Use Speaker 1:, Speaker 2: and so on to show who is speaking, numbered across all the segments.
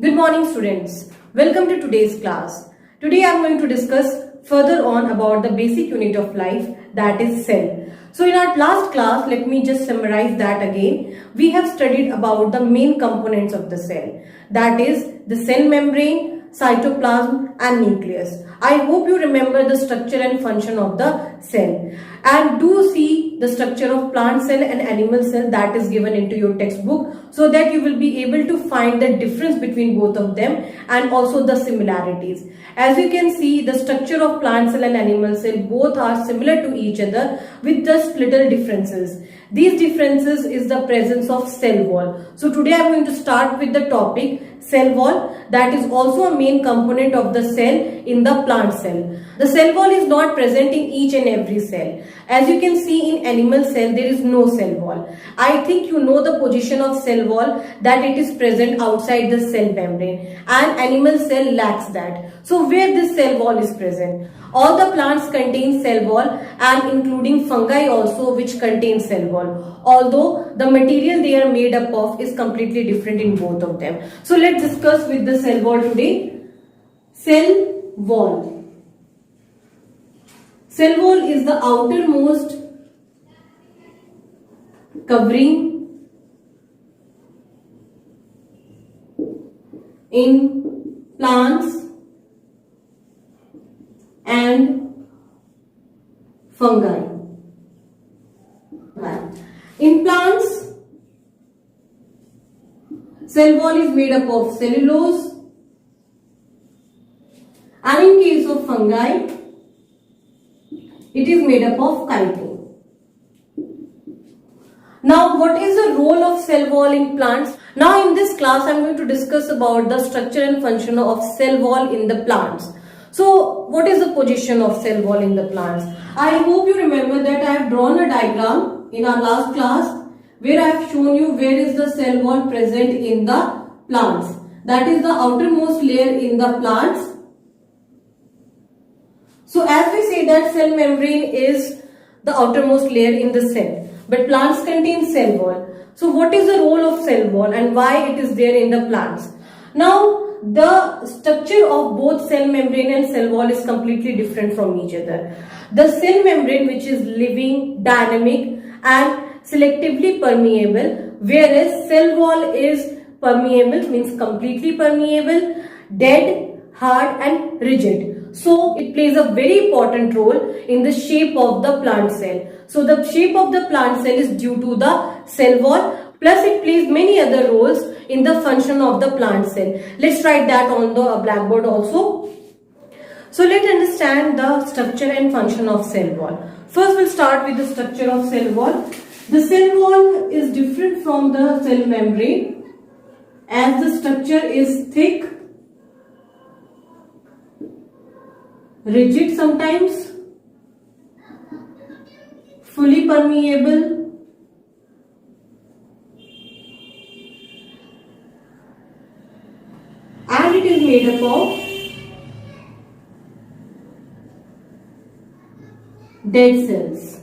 Speaker 1: Good morning students. Welcome to today's class. Today I am going to discuss further on about the basic unit of life, that is cell. So in our last class, let me just summarize that again. We have studied about the main components of the cell, that is the cell membrane, cytoplasm and nucleus. I hope you remember the structure and function of the cell, and do see the structure of plant cell and animal cell that is given into your textbook, so that you will be able to find the difference between both of them and also the similarities. As you can see, the structure of plant cell and animal cell both are similar to each other with just little differences. These differences is the presence of cell wall. So today I am going to start with the topic cell wall, that is also a main component of the cell in the plant cell. The cell wall is not present in each and every cell. As you can see, in animal cell there is no cell wall. I think you know the position of cell wall, that it is present outside the cell membrane, and animal cell lacks that. So where this cell wall is present? All the plants contain cell wall, and including fungi also, which contain cell wall, although the material they are made up of is completely different in both of them. So let's discuss with the cell wall today. Cell wall. Cell wall is the outermost covering in plants and fungi. In plants, cell wall is made up of cellulose, and in case of fungi, it is made up of chitin. Now, what is the role of cell wall in plants? Now, in this class, I am going to discuss about the structure and function of cell wall in the plants. So, what is the position of cell wall in the plants? I hope you remember that I have drawn a diagram in our last class where I have shown you where is the cell wall present in the plants. That is the outermost layer in the plants. So as we say that cell membrane is the outermost layer in the cell, but plants contain cell wall. So what is the role of cell wall and why it is there in the plants? Now the structure of both cell membrane and cell wall is completely different from each other. The cell membrane, which is living, dynamic and selectively permeable, whereas cell wall is permeable, means completely permeable, dead, hard and rigid. So it plays a very important role in the shape of the plant cell. So the shape of the plant cell is due to the cell wall, plus it plays many other roles in the function of the plant cell. Let's write that on the blackboard also. So let's understand the structure and function of cell wall. First we'll start with the structure of cell wall. The cell wall is different from the cell membrane as the structure is thick, rigid sometimes, fully permeable, and it is made up of dead cells.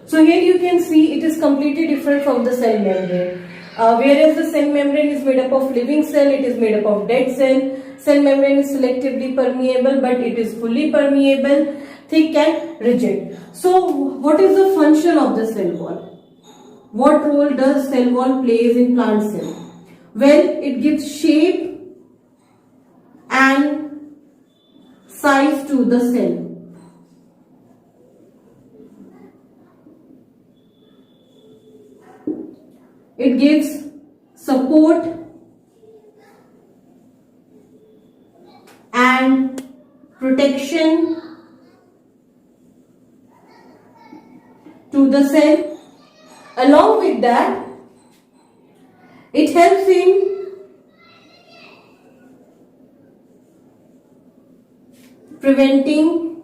Speaker 1: So here you can see it is completely different from the cell membrane. Whereas the cell membrane is made up of living cell, it is made up of dead cell. Cell membrane is selectively permeable, but it is fully permeable, thick and rigid. So what is the function of the cell wall? What role does cell wall plays in plant cell? Well, it gives shape and size to the cell. It gives support and protection to the cell. Along with that, it helps in preventing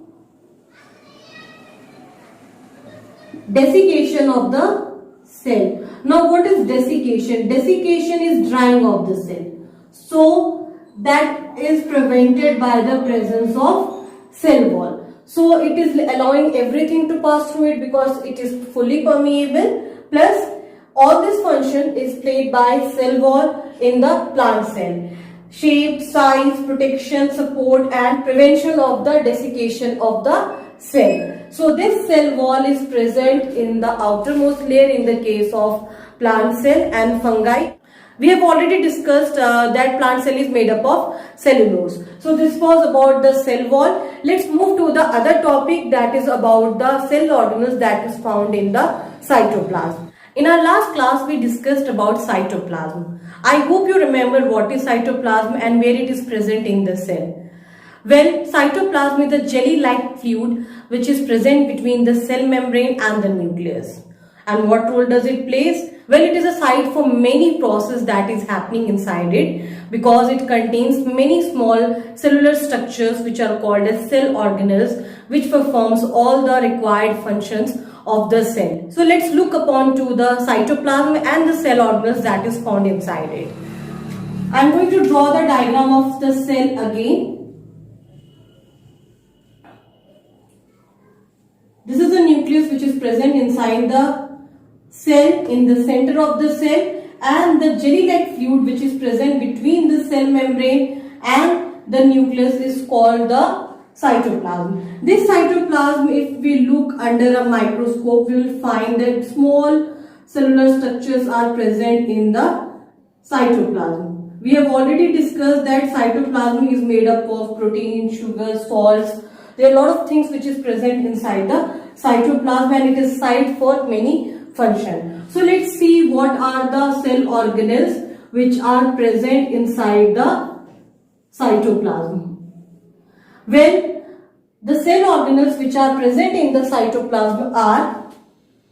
Speaker 1: desiccation of the cell. Now what is desiccation? Desiccation is drying of the cell. So that is prevented by the presence of cell wall. So it is allowing everything to pass through it because it is fully permeable, plus All this function is played by cell wall in the plant cell. Shape, size, protection, support and prevention of the desiccation of the cell. So this cell wall is present in the outermost layer in the case of plant cell and fungi. We have already discussed that plant cell is made up of cellulose. So this was about the cell wall. Let's move to the other topic, that is about the cell organelles that is found in the cytoplasm. In our last class, we discussed about cytoplasm. I hope you remember what is cytoplasm and where it is present in the cell. Well, cytoplasm is a jelly-like fluid which is present between the cell membrane and the nucleus. And what role does it play? Well, it is a site for many processes that is happening inside it, because it contains many small cellular structures which are called as cell organelles, which performs all the required functions of the cell. So let's look upon to the cytoplasm and the cell organelles that is found inside it. I'm going to draw the diagram of the cell again. This is the nucleus which is present inside the cell in the center of the cell, and the jelly-like fluid which is present between the cell membrane and the nucleus is called the cytoplasm. This cytoplasm, if we look under a microscope, we will find that small cellular structures are present in the cytoplasm. We have already discussed that cytoplasm is made up of protein, sugar, salts. There are a lot of things which is present inside the cytoplasm, and it is site for many function. So let's see what are the cell organelles which are present inside the cytoplasm. Well, the cell organelles which are present in the cytoplasm are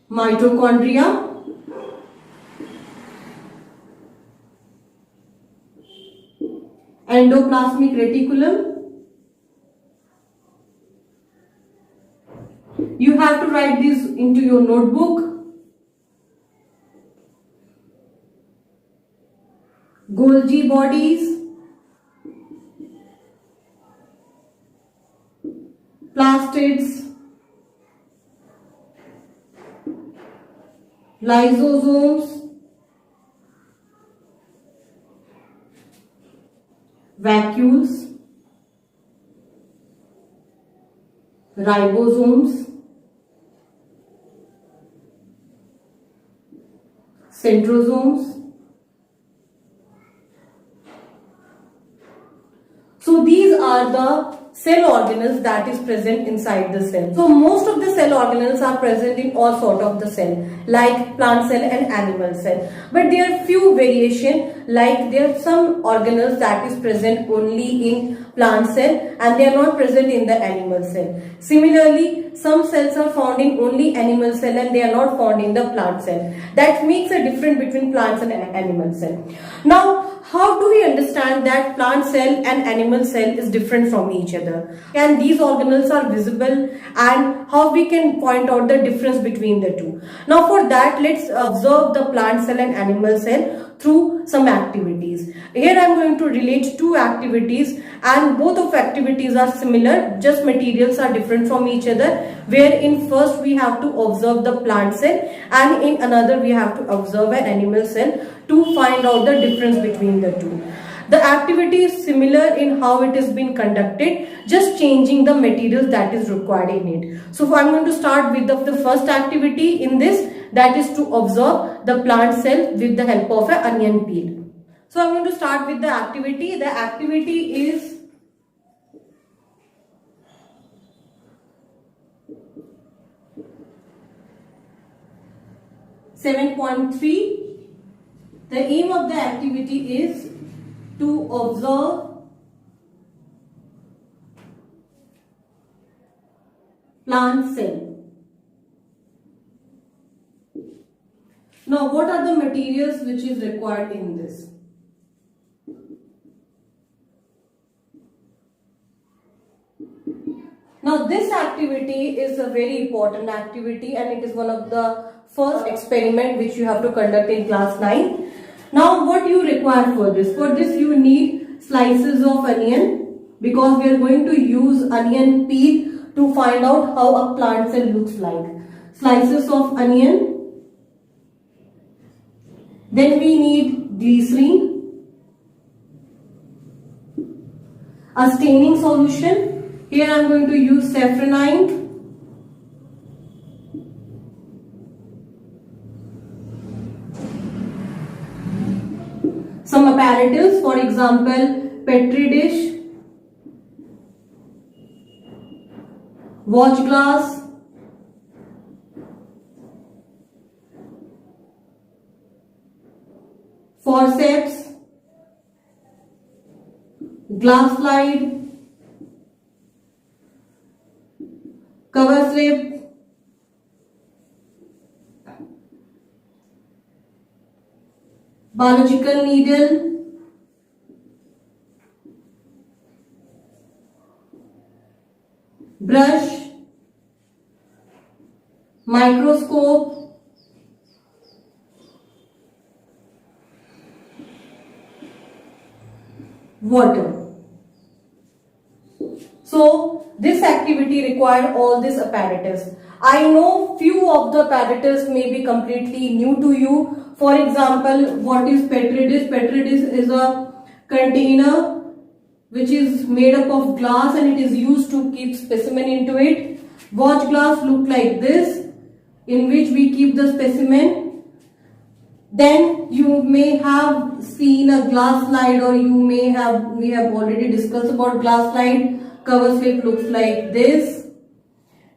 Speaker 1: mitochondria, endoplasmic reticulum. You have to write this into your notebook. Golgi bodies, plastids, lysosomes, vacuoles, ribosomes, centrosomes. So these are the cell organelles that is present inside the cell. So most of the cell organelles are present in all sort of the cell, like plant cell and animal cell. But there are few variation, like there are some organelles that is present only in plant cell and they are not present in the animal cell. Similarly, some cells are found in only animal cell and they are not found in the plant cell. That makes a difference between plants and animal cell. Now, how do we understand that plant cell and animal cell is different from each other? And these organelles are visible, and how we can point out the difference between the two? Now for that, let's observe the plant cell and animal cell through some activities. Here I am going to relate two activities, and both of activities are similar, just materials are different from each other, where in first we have to observe the plant cell and in another we have to observe an animal cell to find out the difference between the two. The activity is similar in how it has been conducted, just changing the materials that is required in it. So I'm going to start with the first activity in this, that is to observe the plant cell with the help of an onion peel. So I'm going to start with the activity. The activity is (7.3). The aim of the activity is to observe plant cell. Now, what are the materials which is required in this? Now, this activity is a very important activity and it is one of the first experiment which you have to conduct in class 9. Now, what you require for this? For this, you need slices of onion, because we are going to use onion peel to find out how a plant cell looks like. Slices of onion. Then we need glycerin, a staining solution. Here I am going to use safranine, some apparatus, for example petri dish, watch glass, forceps, glass slide, cover slip, biological needle, brush, microscope, water. So this activity required all this apparatus. I know few of the apparatus may be completely new to you. For example, what is petri dish? Petri dish is a container which is made up of glass and it is used to keep specimen into it. Watch glass look like this, in which we keep the specimen. Then you may have seen a glass slide, or we have already discussed about glass slide. Cover slip looks like this.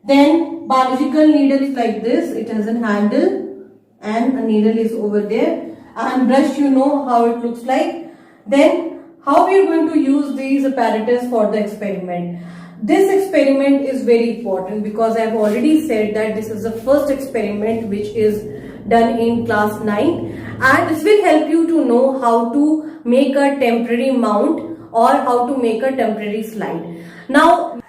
Speaker 1: Then biological needle is like this. It has a handle and a needle is over there. And brush, you know how it looks like. Then how we are going to use these apparatus for the experiment. This experiment is very important because I have already said that this is the first experiment which is done in class 9, and this will help you to know how to make a temporary mount or how to make a temporary slide. Now,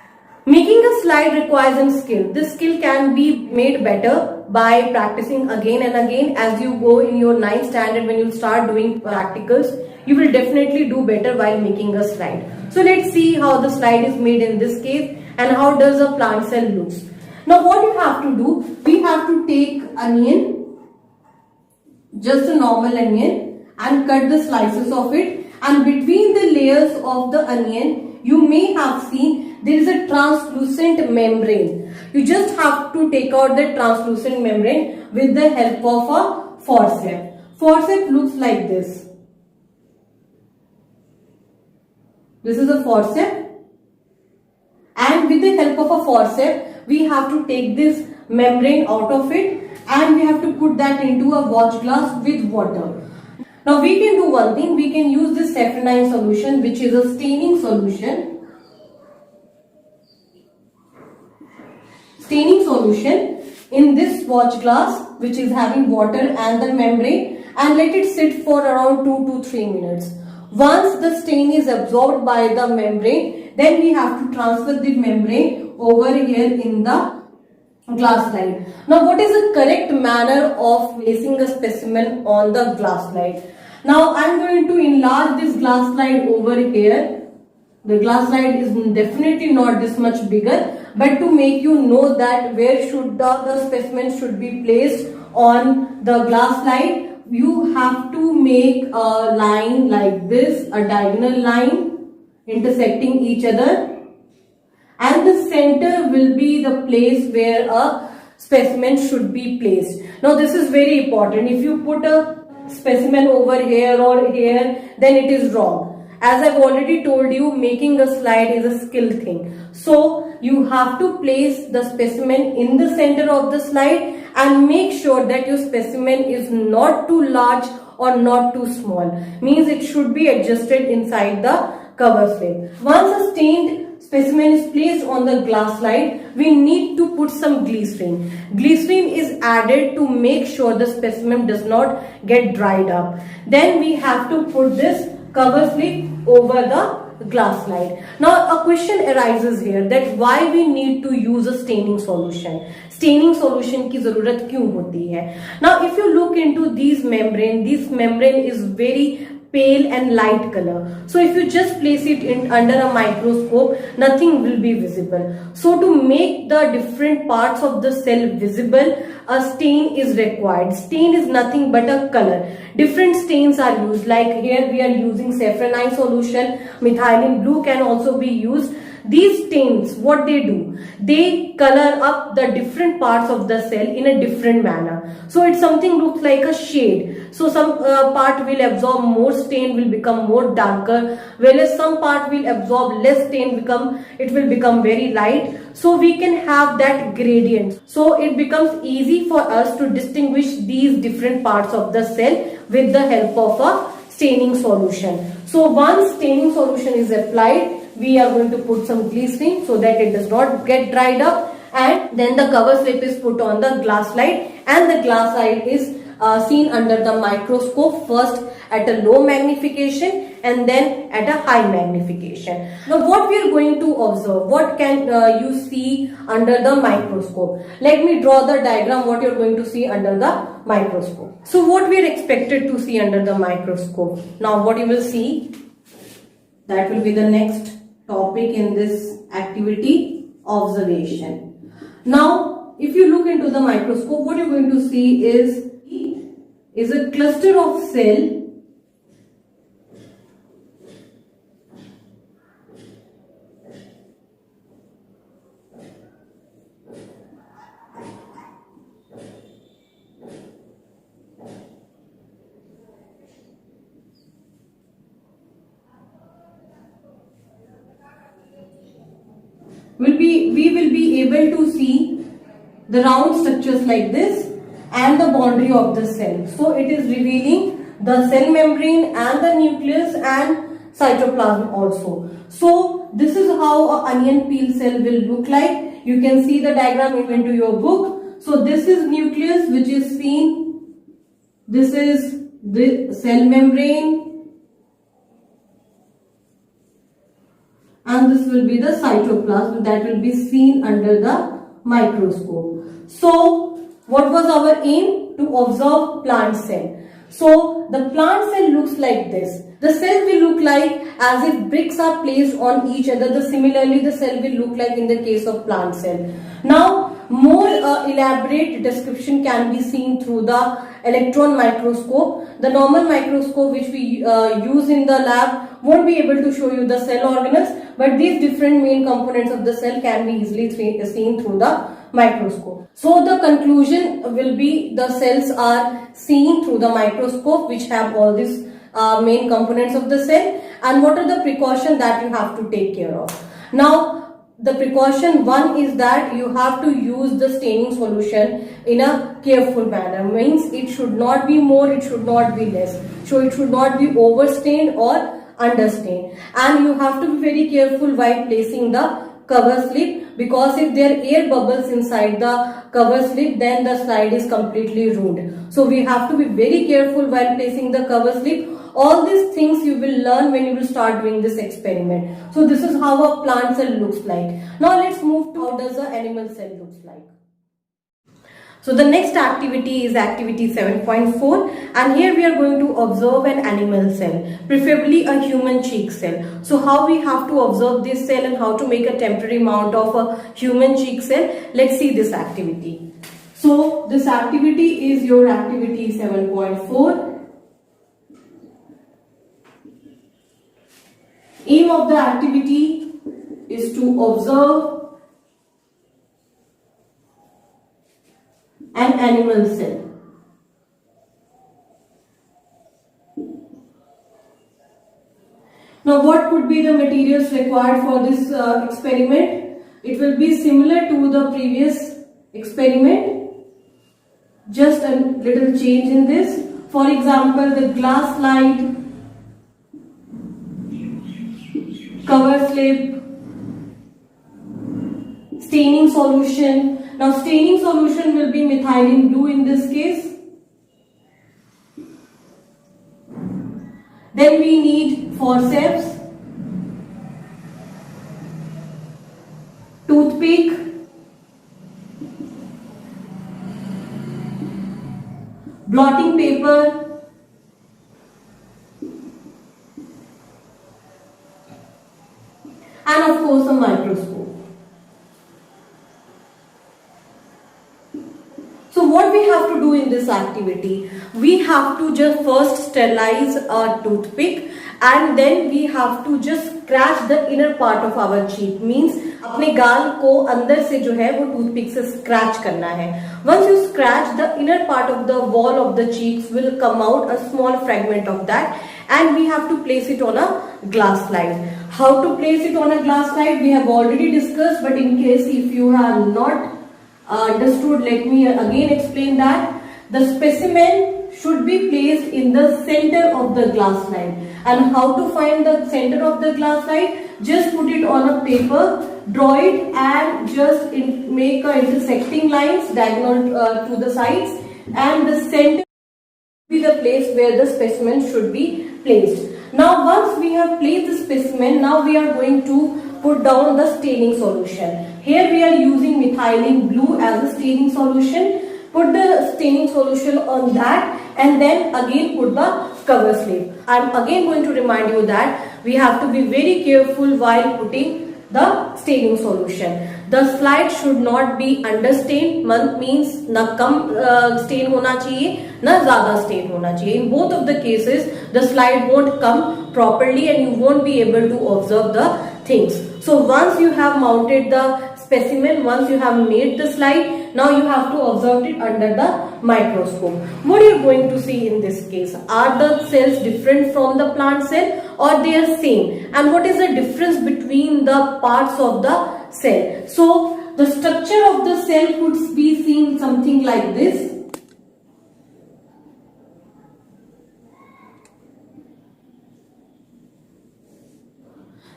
Speaker 1: making a slide requires a skill. This skill can be made better by practicing again and again. As you go in your 9th standard, when you start doing practicals, you will definitely do better while making a slide. So let's see how the slide is made in this case and how does a plant cell looks. Now what you have to do, we have to take onion, just a normal onion, and cut the slices of it, and between the layers of the onion you may have seen there is a translucent membrane. You just have to take out the translucent membrane with the help of a forceps. Forceps looks like this. This is a forceps, and with the help of a forceps we have to take this membrane out of it and we have to put that into a watch glass with water. Now we can do one thing, we can use this safranine solution, which is a staining solution. Staining solution in this watch glass which is having water and the membrane, and let it sit for around 2 to 3 minutes. Once the stain is absorbed by the membrane, then we have to transfer the membrane over here in the glass slide. Now what is the correct manner of placing a specimen on the glass slide? Now I am going to enlarge this glass slide over here. The glass slide is definitely not this much bigger, but to make you know that where should the specimen should be placed on the glass slide, you have to make a line like this, a diagonal line intersecting each other, and the center will be the place where a specimen should be placed. Now this is very important. If you put a specimen over here or here, then it is wrong. As I've already told you, making a slide is a skill thing. So you have to place the specimen in the center of the slide and make sure that your specimen is not too large or not too small. Means it should be adjusted inside the cover slip. Once a stained specimen is placed on the glass slide, we need to put some glycerin. Glycerin is added to make sure the specimen does not get dried up. Then we have to put this cover slip over the glass slide. Now a question arises here that why we need to use a staining solution. Staining solution की ज़रूरत क्यों होती है? Now if you look into this membrane is very pale and light color. So if you just place it in under a microscope, nothing will be visible. So to make the different parts of the cell visible, a stain is required. Stain is nothing but a color. Different stains are used, like here we are using safranine solution, methylene blue can also be used. These stains, what they do, they color up the different parts of the cell in a different manner. So it something looks like a shade. So some part will absorb more stain, will become more darker, whereas some part will absorb less stain, it will become very light. So we can have that gradient. So it becomes easy for us to distinguish these different parts of the cell with the help of a staining solution. So once staining solution is applied, we are going to put some glycerin so that it does not get dried up, and then the cover slip is put on the glass slide, and the glass slide is seen under the microscope, first at a low magnification and then at a high magnification. Now what we are going to observe, what can you see under the microscope? Let me draw the diagram what you are going to see under the microscope. So what we are expected to see under the microscope. Now what you will see, that will be the next topic in this activity, observation. Now if you look into the microscope, what you're going to see is a cluster of cell we will be able to see the round structures like this and the boundary of the cell. So it is revealing the cell membrane and the nucleus and cytoplasm also. So this is how an onion peel cell will look like. You can see the diagram into your book. So this is nucleus which is seen. This is the cell membrane. And this will be the cytoplasm that will be seen under the microscope. So what was our aim? To observe plant cell. So the plant cell looks like this. The cell will look like as if bricks are placed on each other. Similarly the cell will look like in the case of plant cell. Now more elaborate description can be seen through the electron microscope. The normal microscope which we use in the lab won't be able to show you the cell organelles, but these different main components of the cell can be easily seen through the microscope. So the conclusion will be the cells are seen through the microscope which have all these main components of the cell, and what are the precautions that you have to take care of. Now the precaution one is that you have to use the staining solution in a careful manner, means it should not be more, it should not be less, so it should not be overstained or understained, and you have to be very careful while placing the cover slip, because if there are air bubbles inside the cover slip, then the slide is completely ruined. So we have to be very careful while placing the cover slip. All these things you will learn when you will start doing this experiment. So this is how a plant cell looks like. Now let's move to how does an animal cell looks like. So the next activity is activity 7.4, and here we are going to observe an animal cell, preferably a human cheek cell. So how we have to observe this cell and how to make a temporary mount of a human cheek cell, let's see this activity. So this activity is your activity 7.4. Aim of the activity is to observe an animal cell. Now what could be the materials required for this experiment? It will be similar to the previous experiment, just a little change in this. For example, the glass slide, cover slip, staining solution. Now staining solution will be methylene blue in this case. Then we need forceps, toothpick, blotting paper, we have to do in this activity? We have to just first sterilize a toothpick and then we have to just scratch the inner part of our cheek. Means अपने गाल को अंदर से जो है वो toothpick से scratch करना है. Once you scratch, the inner part of the wall of the cheeks will come out a small fragment of that, and we have to place it on a glass slide. How to place it on a glass slide we have already discussed, but in case if you have not understood, let me again explain that. The specimen should be placed in the center of the glass slide. And how to find the center of the glass slide? Just put it on a paper, draw it, and just make a intersecting lines diagonal to the sides, and the center will be the place where the specimen should be placed. Now once we have placed the specimen, now we are going to put down the staining solution. Here we are using methylene blue as a staining solution. Put the staining solution on that and then again put the cover slip. I am again going to remind you that we have to be very careful while putting the staining solution. The slide should not be understained, means na kam stain hona chahiye, na zyada stain hona chahiye. In both of the cases, the slide won't come properly and you won't be able to observe the things. So once you have mounted the specimen, once you have made the slide, now you have to observe it under the microscope. What are you going to see in this case? Are the cells different from the plant cell or they are same? And what is the difference between the parts of the cell? So the structure of the cell could be seen something like this.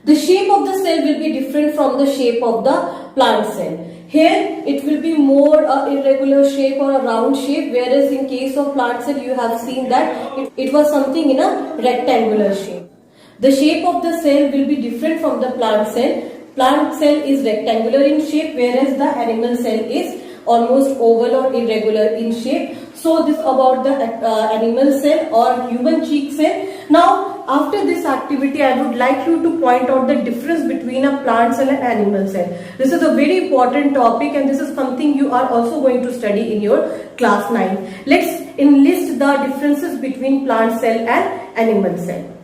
Speaker 1: The shape of the cell will be different from the shape of the plant cell. Here it will be more irregular shape or a round shape, whereas in case of plant cell you have seen that it was something in a rectangular shape. The shape of the cell will be different from the plant cell. Plant cell is rectangular in shape, whereas the animal cell is almost oval or irregular in shape. So this about the animal cell or human cheek cell. Now after this activity I would like you to point out the difference between a plant cell and animal cell. This is a very important topic and this is something you are also going to study in your class 9. Let's enlist the differences between plant cell and animal cell.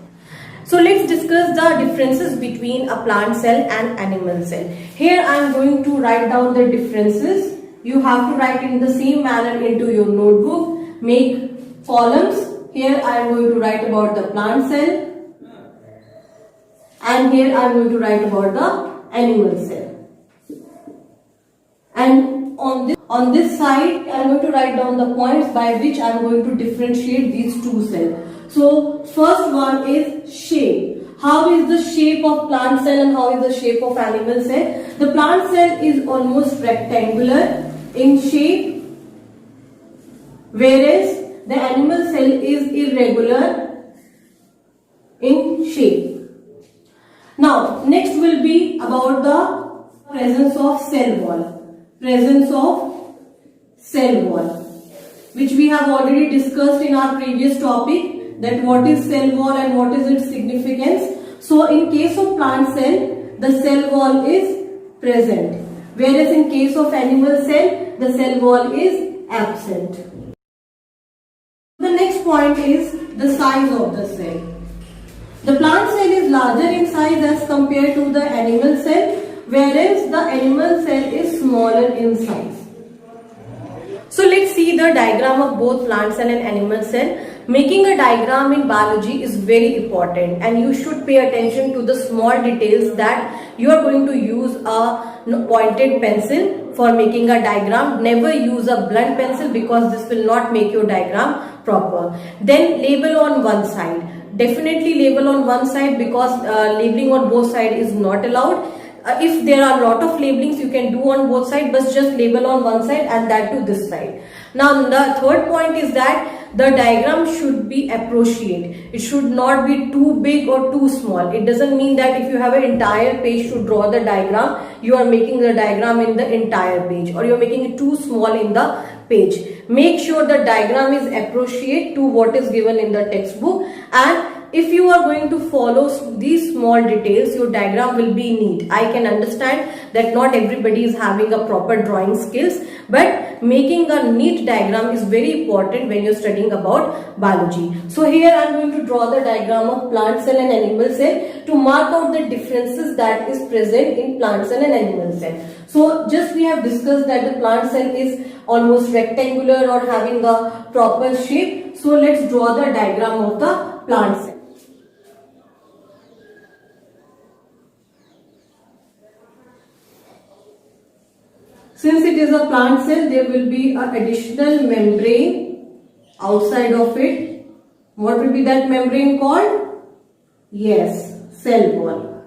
Speaker 1: So let's discuss the differences between a plant cell and animal cell. Here I am going to write down the differences. You have to write in the same manner into your notebook. Make columns. Here I am going to write about the plant cell. And here I am going to write about the animal cell. And on this side I am going to write down the points by which I am going to differentiate these two cells. So first one is shape. How is the shape of plant cell and how is the shape of animal cell? The plant cell is almost rectangular in shape, whereas the animal cell is irregular in shape. Now next will be about the presence of cell wall. Presence of cell wall, which we have already discussed in our previous topic, that what is cell wall and what is its significance. So in case of plant cell, the cell wall is present, whereas in case of animal cell, the cell wall is absent. The next point is the size of the cell. The plant cell is larger in size as compared to the animal cell, whereas the animal cell is smaller in size. So let's see the diagram of both plant cell and animal cell. Making a diagram in biology is very important and you should pay attention to the small details that you are going to use a pointed pencil for making a diagram. Never use a blunt pencil because this will not make your diagram proper. Then label on one side. Definitely label on one side because labeling on both sides is not allowed. If there are a lot of labelings you can do on both sides, but just label on one side and that to this side. Now the third point is that the diagram should be appropriate. It should not be too big or too small. It doesn't mean that if you have an entire page to draw the diagram, you are making the diagram in the entire page or you are making it too small in the page. Make sure the diagram is appropriate to what is given in the textbook and if you are going to follow these small details, your diagram will be neat. I can understand that not everybody is having a proper drawing skills, but making a neat diagram is very important when you're studying about biology. So here I am going to draw the diagram of plant cell and animal cell to mark out the differences that is present in plant cell and animal cell. So just we have discussed that the plant cell is almost rectangular or having a proper shape. So let's draw the diagram of the plant cell. Since it is a plant cell, there will be an additional membrane outside of it. What will be that membrane called? Yes, cell wall.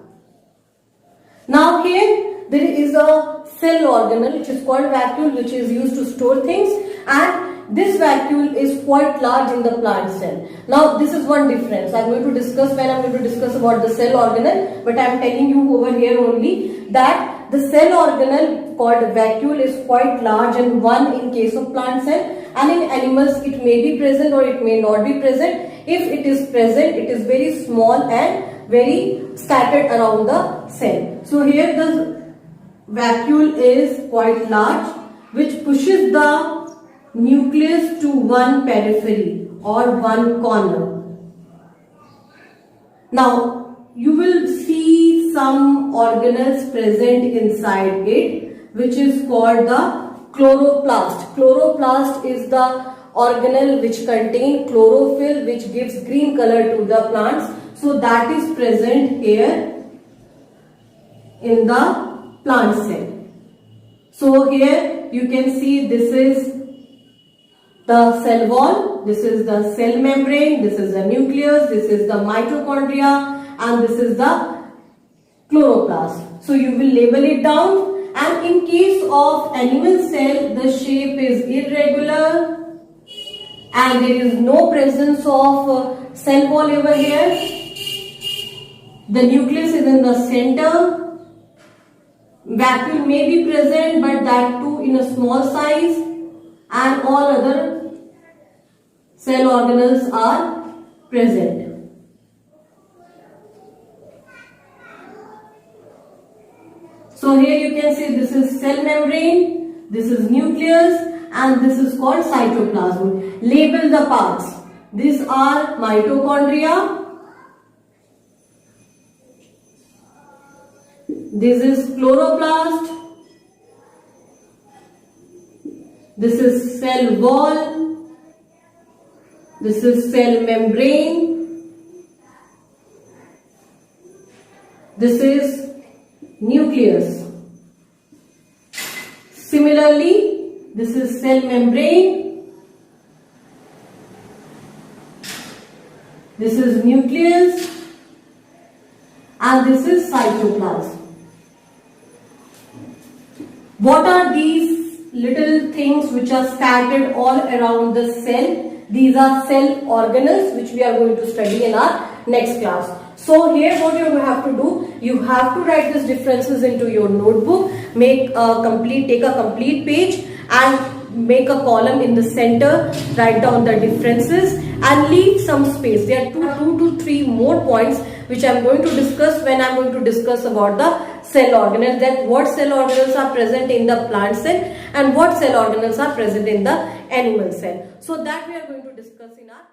Speaker 1: Now here there is a cell organelle which is called vacuole, which is used to store things, and this vacuole is quite large in the plant cell. Now this is one difference I am going to discuss when I am going to discuss about the cell organelle, but I am telling you over here only that the cell organelle called vacuole is quite large and one in case of plant cell, and in animals it may be present or it may not be present. If it is present, it is very small and very scattered around the cell. So here the vacuole is quite large, which pushes the nucleus to one periphery or one corner. Now you will see some organelles present inside it, which is called the chloroplast. Chloroplast is the organelle which contain chlorophyll, which gives green color to the plants. So that is present here in the plant cell. So here you can see this is the cell wall, this is the cell membrane, this is the nucleus, this is the mitochondria, and this is the chloroplast. So you will label it down, and in case of animal cell, the shape is irregular and there is no presence of cell wall over here. The nucleus is in the center. Vacuole may be present, but that too in a small size, and all other cell organelles are present. So here you can see this is cell membrane, this is nucleus, and this is called cytoplasm. Label the parts. These are mitochondria. This is chloroplast. This is cell wall. This is cell membrane. This is nucleus. Similarly, this is cell membrane. This is nucleus. And this is cytoplasm. What are these little things which are scattered all around the cell? These are cell organelles which we are going to study in our next class. So here what you have to do, you have to write these differences into your notebook, take a complete page and make a column in the center, write down the differences and leave some space. There are two to three more points which I am going to discuss when I am going to discuss about the cell organelles, that what cell organelles are present in the plant cell and what cell organelles are present in the animal cell. So that we are going to discuss in our